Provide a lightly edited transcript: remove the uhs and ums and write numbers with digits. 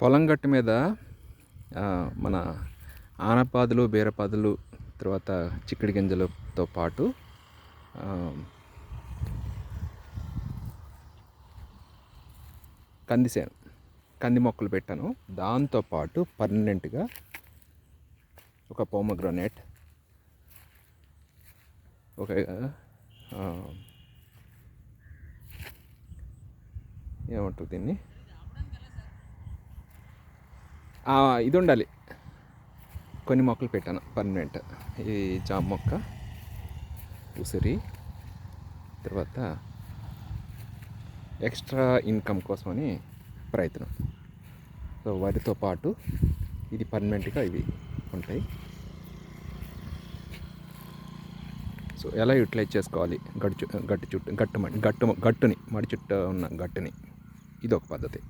పొలం గట్టు మీద మన ఆనపాదులు, బీరపాదులు, తర్వాత చిక్కుడు గింజలతో పాటు కంది మొక్కలు పెట్టాను. దాంతోపాటు పర్మనెంట్గా ఒక పోమోగ్రానేట్, ఒక ఏమంటారు దీన్ని, ఇది ఉండాలి, కొన్ని మొక్కలు పెట్టాను పర్మనెంట్. ఈ జామ మొక్క, ఉసిరి, తర్వాత ఎక్స్ట్రా ఇన్కమ్ కోసమని ప్రయత్నం. సో వాటితో పాటు ఇది పర్మనెంట్గా ఇవి ఉంటాయి. సో ఎలా యూటిలైజ్ చేసుకోవాలి గట్టుని మడి చుట్టూ ఉన్న గట్టుని, ఇది ఒక పద్ధతి.